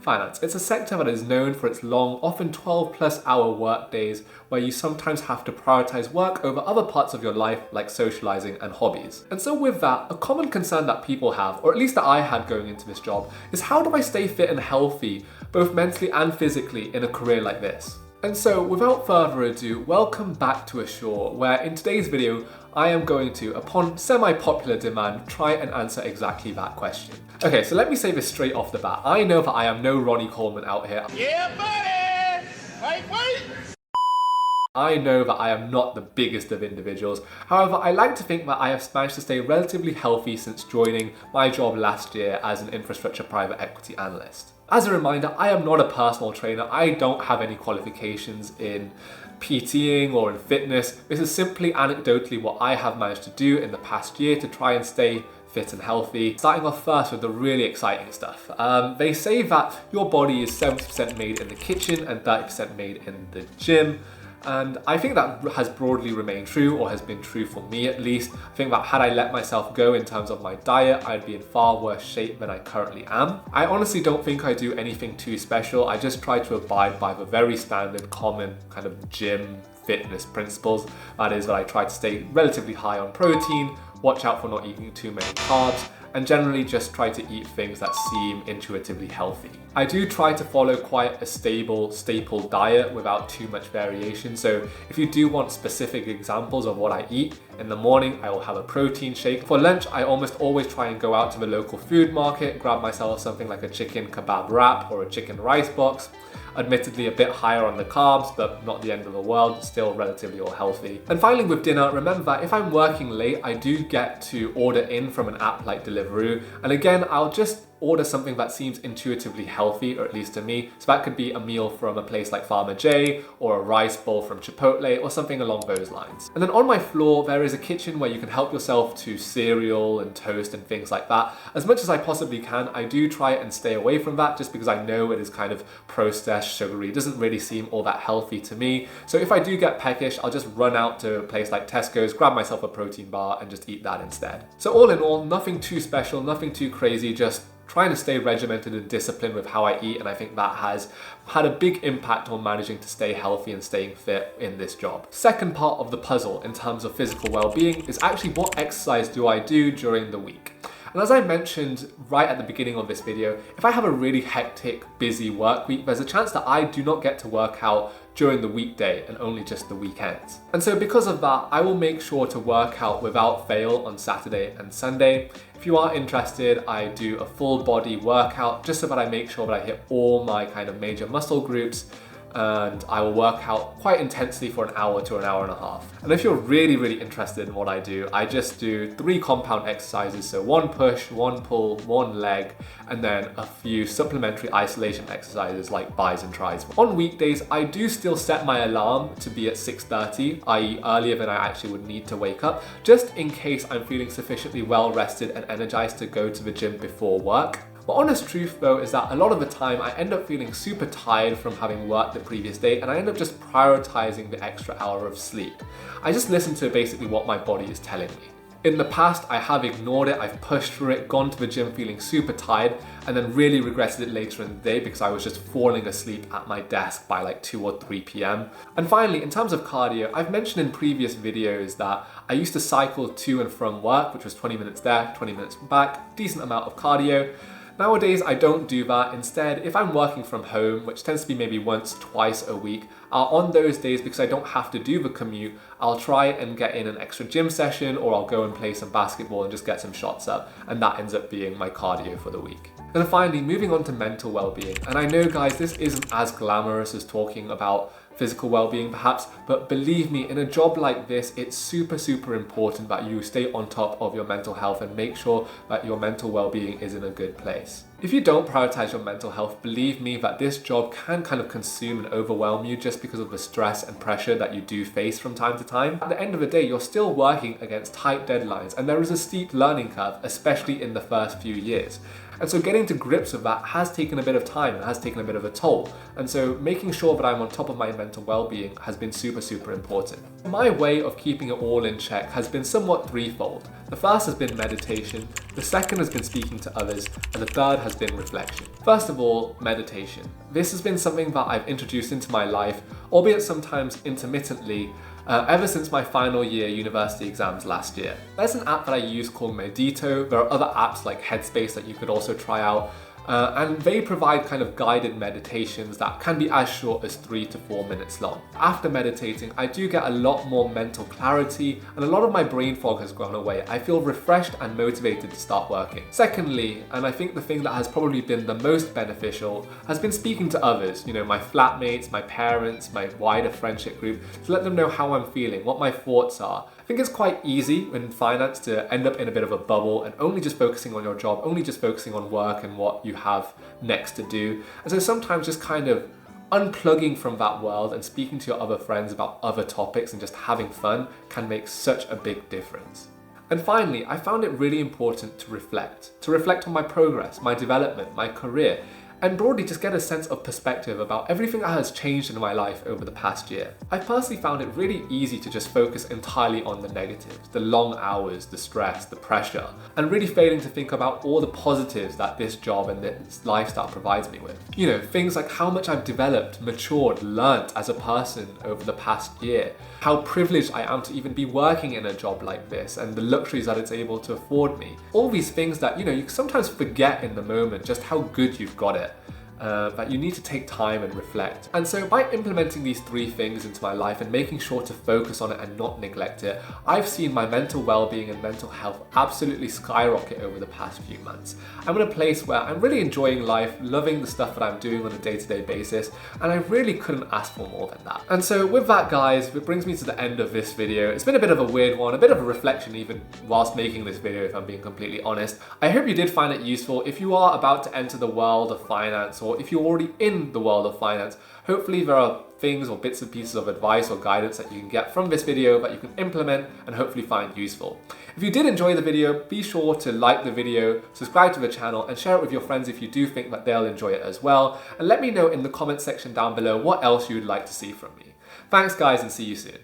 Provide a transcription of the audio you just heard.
Finance. It's a sector that is known for its long, often 12+ hour work days, where you sometimes have to prioritize work over other parts of your life like socializing and hobbies. And so with that, a common concern that people have, or at least that I had going into this job, is how do I stay fit and healthy, both mentally and physically, in a career like this? And so without further ado, welcome back to ASURE, where in today's video, I am going to, upon semi-popular demand, try and answer exactly that question. Okay, so let me say this straight off the bat. I know that I am no Ronnie Coleman out here. Yeah, buddy! Wait! I know that I am not the biggest of individuals. However, I like to think that I have managed to stay relatively healthy since joining my job last year as an infrastructure private equity analyst. As a reminder, I am not a personal trainer. I don't have any qualifications in PTing or in fitness. This is simply anecdotally what I have managed to do in the past year to try and stay fit and healthy. Starting off first with the really exciting stuff. They say that your body is 70% made in the kitchen and 30% made in the gym. And I think that has broadly remained true, or has been true for me at least. I think that had I let myself go in terms of my diet, I'd be in far worse shape than I currently am. I honestly don't think I do anything too special. I just try to abide by the very standard, common kind of gym fitness principles. That is that I try to stay relatively high on protein, watch out for not eating too many carbs, and generally just try to eat things that seem intuitively healthy. I do try to follow quite a stable, staple diet without too much variation. So if you do want specific examples of what I eat, in the morning I will have a protein shake. For lunch, I almost always try and go out to the local food market, grab myself something like a chicken kebab wrap or a chicken rice box. Admittedly a bit higher on the carbs, but not the end of the world, still relatively all healthy. And finally with dinner, remember that if I'm working late, I do get to order in from an app like Deliveroo. And again, I'll just order something that seems intuitively healthy, or at least to me. So that could be a meal from a place like Farmer J, or a rice bowl from Chipotle, or something along those lines. And then on my floor, there is a kitchen where you can help yourself to cereal and toast and things like that. As much as I possibly can, I do try and stay away from that just because I know it is kind of processed, sugary. It doesn't really seem all that healthy to me. So if I do get peckish, I'll just run out to a place like Tesco's, grab myself a protein bar and just eat that instead. So all in all, nothing too special, nothing too crazy, just trying to stay regimented and disciplined with how I eat, and I think that has had a big impact on managing to stay healthy and staying fit in this job. Second part of the puzzle in terms of physical well-being is actually what exercise do I do during the week? And as I mentioned right at the beginning of this video, if I have a really hectic, busy work week, there's a chance that I do not get to work out during the weekday and only just the weekends. And so because of that, I will make sure to work out without fail on Saturday and Sunday. If you are interested, I do a full body workout just so that I make sure that I hit all my kind of major muscle groups, and I will work out quite intensely for an hour to an hour and a half. And if you're really interested in what I do, I just do 3 compound exercises. So 1 push, 1 pull, 1 leg, and then a few supplementary isolation exercises like bis and tris. On weekdays, I do still set my alarm to be at 6:30, i.e. earlier than I actually would need to wake up, just in case I'm feeling sufficiently well rested and energized to go to the gym before work. The honest truth though is that a lot of the time I end up feeling super tired from having worked the previous day, and I end up just prioritizing the extra hour of sleep. I just listen to basically what my body is telling me. In the past, I have ignored it, I've pushed through it, gone to the gym feeling super tired, and then really regretted it later in the day because I was just falling asleep at my desk by like 2 or 3 p.m. And finally, in terms of cardio, I've mentioned in previous videos that I used to cycle to and from work, which was 20 minutes there, 20 minutes back, decent amount of cardio. Nowadays, I don't do that. Instead, if I'm working from home, which tends to be maybe once, twice a week, on those days, because I don't have to do the commute, I'll try and get in an extra gym session, or I'll go and play some basketball and just get some shots up. And that ends up being my cardio for the week. And finally, moving on to mental well-being. And I know, guys, this isn't as glamorous as talking about physical well-being perhaps, but believe me, in a job like this, it's super important that you stay on top of your mental health and make sure that your mental well-being is in a good place. If you don't prioritize your mental health, believe me that this job can kind of consume and overwhelm you just because of the stress and pressure that you do face from time to time. At the end of the day, you're still working against tight deadlines, and there is a steep learning curve, especially in the first few years. And so getting to grips with that has taken a bit of time, it has taken a bit of a toll. And so making sure that I'm on top of my mental well-being has been super, super important. My way of keeping it all in check has been somewhat threefold. The first has been meditation, the second has been speaking to others, and the third has been reflection. First of all, meditation. This has been something that I've introduced into my life, albeit sometimes intermittently, ever since my final year university exams last year. There's an app that I use called Medito. There are other apps like Headspace that you could also try out. And they provide kind of guided meditations that can be as short as 3 to 4 minutes long. After meditating, I do get a lot more mental clarity and a lot of my brain fog has gone away. I feel refreshed and motivated to start working. Secondly, and I think the thing that has probably been the most beneficial, has been speaking to others, my flatmates, my parents, my wider friendship group, to let them know how I'm feeling, what my thoughts are. I think it's quite easy in finance to end up in a bit of a bubble and only just focusing on your job, only just focusing on work and what you have next to do. And so sometimes just kind of unplugging from that world and speaking to your other friends about other topics and just having fun can make such a big difference. And finally, I found it really important to reflect on my progress, my development, my career, and broadly just get a sense of perspective about everything that has changed in my life over the past year. I personally found it really easy to just focus entirely on the negatives, the long hours, the stress, the pressure, and really failing to think about all the positives that this job and this lifestyle provides me with. Things like how much I've developed, matured, learnt as a person over the past year, how privileged I am to even be working in a job like this and the luxuries that it's able to afford me. All these things that, you sometimes forget in the moment just how good you've got it. But you need to take time and reflect. And so by implementing these three things into my life and making sure to focus on it and not neglect it, I've seen my mental well-being and mental health absolutely skyrocket over the past few months. I'm in a place where I'm really enjoying life, loving the stuff that I'm doing on a day-to-day basis, and I really couldn't ask for more than that. And so with that, guys, it brings me to the end of this video. It's been a bit of a weird one, a bit of a reflection even whilst making this video, if I'm being completely honest. I hope you did find it useful. If you are about to enter the world of finance, or if you're already in the world of finance, hopefully there are things or bits and pieces of advice or guidance that you can get from this video that you can implement and hopefully find useful. If you did enjoy the video, be sure to like the video, subscribe to the channel, and share it with your friends if you do think that they'll enjoy it as well. And let me know in the comment section down below what else you would like to see from me. Thanks, guys, and see you soon.